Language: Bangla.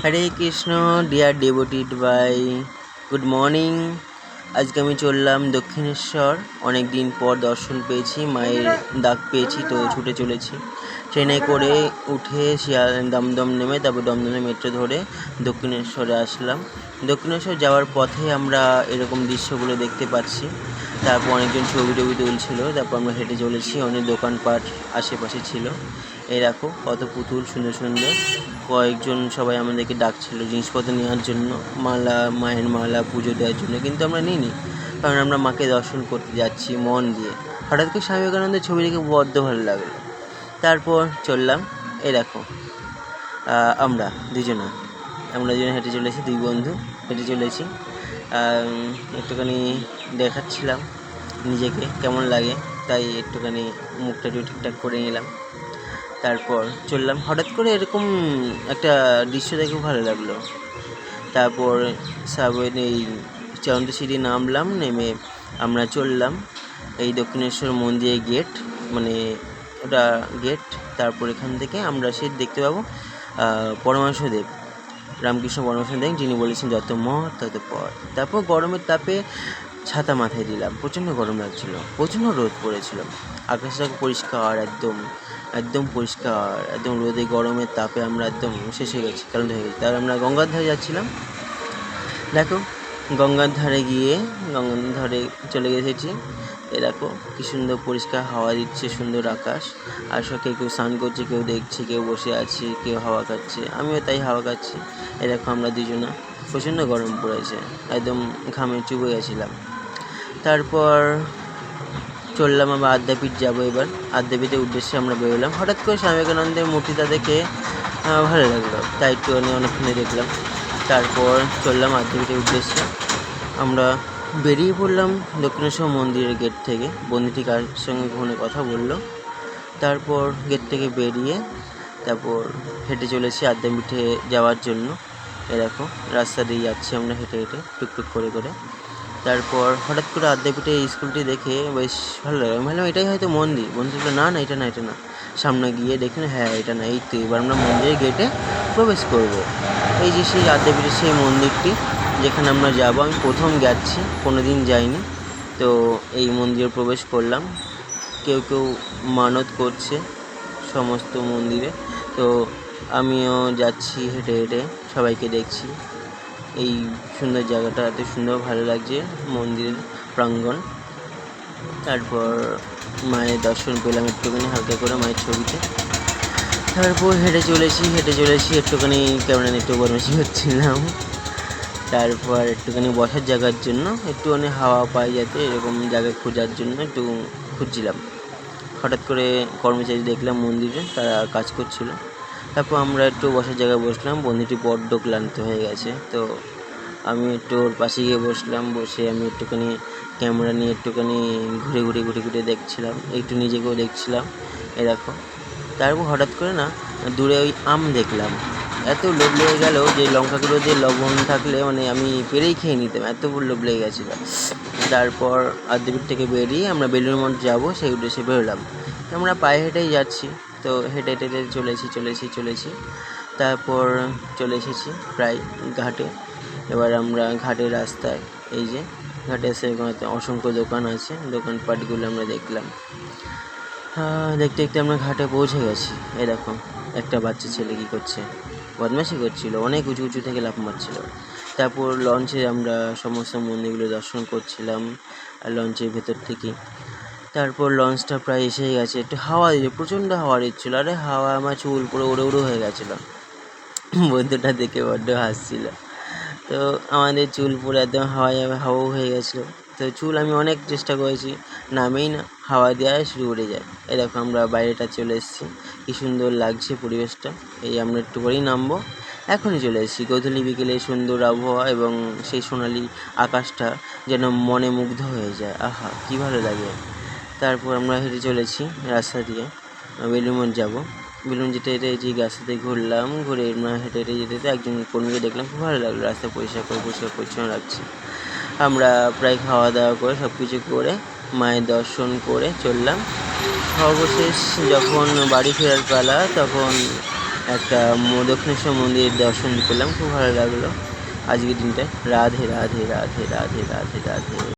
হরে কৃষ্ণ ডিয়ার ডিভোটিড ভাই, গুড মর্নিং। আজকে আমি চললাম দক্ষিণেশ্বর। অনেক দিন পর দর্শন পেয়েছি, মায়ের ডাক পেয়েছি, তো ছুটে চলেছি। ট্রেনে করে উঠে দমদম নেমে তারপর দমদমে মেট্রো ধরে দক্ষিণেশ্বরে আসলাম। দক্ষিণেশ্বর যাওয়ার পথে আমরা এরকম দৃশ্যগুলো দেখতে পাচ্ছি। তারপর অনেকজন ছবি টবি তুলছিল, তারপর আমরা হেঁটে চলেছি। অনেক দোকানপাট আশেপাশে ছিল। এই দেখো কত পুতুল সুন্দর সুন্দর। কয়েকজন সবাই আমাদেরকে ডাকছিল জিনিসপত্র নেওয়ার জন্য, মায়ের মালা পুজো দেওয়ার জন্য, কিন্তু আমরা নিইনি, কারণ আমরা মাকে দর্শন করতে যাচ্ছি মন দিয়ে। হঠাৎ করে স্বামী বিবেকানন্দের ছবি দেখে বড্ড ভালো লাগলো। তারপর চললাম। এই দেখো আমরা দুজনে হেঁটে চলেছি, দুই বন্ধু হেঁটে চলেছি। একটুখানি দেখাচ্ছিলাম নিজেকে কেমন লাগে, তাই একটুখানি মুখটা একটু ঠিকঠাক করে নিলাম। তারপর চললাম। হঠাৎ করে এরকম একটা দৃশ্য দেখে ভালো লাগলো। তারপর এই চন্দ্র সিঁড়ি নামলাম, নেমে আমরা চললাম এই দক্ষিণেশ্বর মন্দিরের গেট, মানে ওটা গেট। তারপর এখান থেকে আমরা সে দেখতে পাবো পরমাংশদেব, রামকৃষ্ণ পরমহংসদেব, যিনি বলেছেন যত মত তত পথ। তারপর গরমের তাপে ছাতা মাথায় দিলাম, প্রচণ্ড গরম লাগছিল, প্রচণ্ড রোদ পড়েছিল, আকাশটা পরিষ্কার, একদম পরিষ্কার, একদম রোদে গরমের তাপে আমরা একদম শেষ হয়ে গেছি, ক্লান্ত হয়ে গেছি। তারপর আমরা গঙ্গার ধারে যাচ্ছিলাম। দেখো গঙ্গার ধারে চলে গেছি। এ দেখো কি সুন্দর পরিষ্কার হাওয়া দিচ্ছে, সুন্দর আকাশ। আর সঙ্গে কেউ স্নান করছে, কেউ দেখছে, কেউ বসে আছে, কেউ হাওয়া খাচ্ছে, আমিও তাই হাওয়া খাচ্ছি। এ দেখো আমরা দুজনা, প্রচণ্ড গরম পড়েছে, একদম ঘামে চুবে গেছিলাম। তারপর চললাম আমরা আদ্যাপীঠ যাবো। এবার আদ্যাপীঠের উদ্দেশ্যে আমরা বেরোলাম। হঠাৎ করে স্বামী বিবেকানন্দের মূর্তিটা দেখে ভালো লাগলো, তাই একটু অনেকক্ষণে দেখলাম। তারপর চললাম আদ্যাপীঠের উদ্দেশ্যে। আমরা বেরিয়ে পড়লাম দক্ষিণেশ্বর মন্দিরের গেট থেকে। বন্ধুটি কার সঙ্গে ফোনে কথা বললো। তারপর গেট থেকে বেরিয়ে তারপর হেঁটে চলেছি আদ্যাপীঠে যাওয়ার জন্য। এরকম রাস্তা দিয়ে যাচ্ছি আমরা হেঁটে হেঁটে, টুকটুক করে করে। তারপর হঠাৎ করে আদ্যাপীঠে এই স্কুলটি দেখে বেশ ভালো লাগে। আমি ভাবলাম এটাই হয়তো মন্দির। বন্ধু বললো না এটা না। সামনে গিয়ে দেখি না, হ্যাঁ এটা না, এই তো এবার আমরা মন্দিরের গেটে প্রবেশ করব। এই যে সেই আদ্যাপীঠের সেই মন্দিরটি যেখানে আমরা যাব। আমি প্রথম যাচ্ছি, কোনো দিন যাইনি, তো এই মন্দিরে প্রবেশ করলাম। কেউ মানত করছে সমস্ত মন্দিরে, তো আমিও যাচ্ছি হেঁটে হেঁটে, সবাইকে দেখছি। এই সুন্দর জায়গাটা এত সুন্দর ভালো লাগছে, মন্দিরের প্রাঙ্গণ। তারপর মায়ের দর্শন পেলাম একটুখানি হালকা করে মায়ের ছবিতে। তারপর হেঁটে চলেছি একটুখানি ক্যামেরা নিয়ে একটু বদমাশি করছিলাম। তারপর একটুখানি বসার জায়গার জন্য, একটুখানি হাওয়া পাই যাতে, এরকম জায়গা খোঁজার জন্য একটু খুঁজছিলাম। হঠাৎ করে কর্মচারী দেখলাম মন্দিরে, তারা কাজ করছিল। তারপর আমরা একটু বসার জায়গায় বসলাম। বন্ধুটি বড্ড ক্লান্ত হয়ে গেছে, তো আমি একটু ওর পাশে গিয়ে বসলাম। বসে আমি একটুখানি ক্যামেরা নিয়ে একটুখানি ঘুরে দেখছিলাম, একটু নিজেকেও দেখছিলাম। এ দেখো। তারপর হঠাৎ করে না দূরে ওই আম দেখলাম, এত লোভ লেগে গেল যে লঙ্কাগুলো দিয়ে লবণ থাকলে মানে আমি পেরেই খেয়ে নিতাম, এত লোভ লেগে গেছিলো। তারপর আদ্যাপীঠ থেকে বেরিয়ে আমরা বেলুড় মঠ যাবো, সেই উদ্দেশ্যে বেরোলাম। আমরা পায়ে হেঁটেই যাচ্ছি, তো হেঁটে চলেছি। তারপর চলে এসেছি প্রায় ঘাটে। এবার আমরা ঘাটের রাস্তায়, এই যে ঘাটে এসে অসংখ্য দোকান আছে, দোকানপাটগুলো আমরা দেখলাম। দেখতে আমরা ঘাটে পৌঁছে গেছি। এই দেখো একটা বাচ্চা ছেলে কী করছে, বদমাশি করছিল, অনেক উঁচু থেকে লাফ মারছিল। তারপর লঞ্চে আমরা সমস্ত মন্দিরগুলো দর্শন করছিলাম লঞ্চের ভেতর থেকে। তারপর লঞ্চটা প্রায় এসেই গেছে, একটু হাওয়া দিল, প্রচণ্ড হাওয়া দিচ্ছিল। আরে হাওয়া আমার চুল পুরো উড়ে হয়ে গেছিলো। বন্ধুটা দেখে বড্ড হাসছিল। তো আমাদের চুল পুরো একদম হাওয়া হয়ে গেছিলো। তো চুল আমি অনেক চেষ্টা করেছি, নামেই না, হাওয়া দেওয়ায় শুধু উড়ে যায়। এই দেখো আমরা বাইরেটা চলে এসেছি, কী সুন্দর লাগছে পরিবেশটা। এই আমরা একটু করেই নামবো, এখনই চলে এসেছি। গোধূলি বিকেলে সুন্দর আবহাওয়া এবং সেই সোনালি আকাশটা যেন মনে মুগ্ধ হয়ে যায়, আহা কী ভালো লাগে। তারপর আমরা হেঁটে চলেছি রাস্তা দিয়ে, বেলুড় মঠ যাবো। বেলুড় যেতে এই যে রাস্তাতে ঘুরলাম, ঘুরে আমরা হেঁটে যেতে একজন কর্মীকে দেখলাম, খুব ভালো লাগলো। রাস্তা পরিষ্কার পরিচ্ছন্ন লাগছে। আমরা প্রায় খাওয়া দাওয়া করে সব কিছু করে মায়ের দর্শন করে চললাম। সর্বশেষ যখন বাড়ি ফেরার পালা, তখন একটা দক্ষিণেশ্বর মন্দিরের দর্শন করলাম, খুব ভালো লাগলো আজকের দিনটায়। রাধে রাধে রাধে রাধে রাধে রাধে।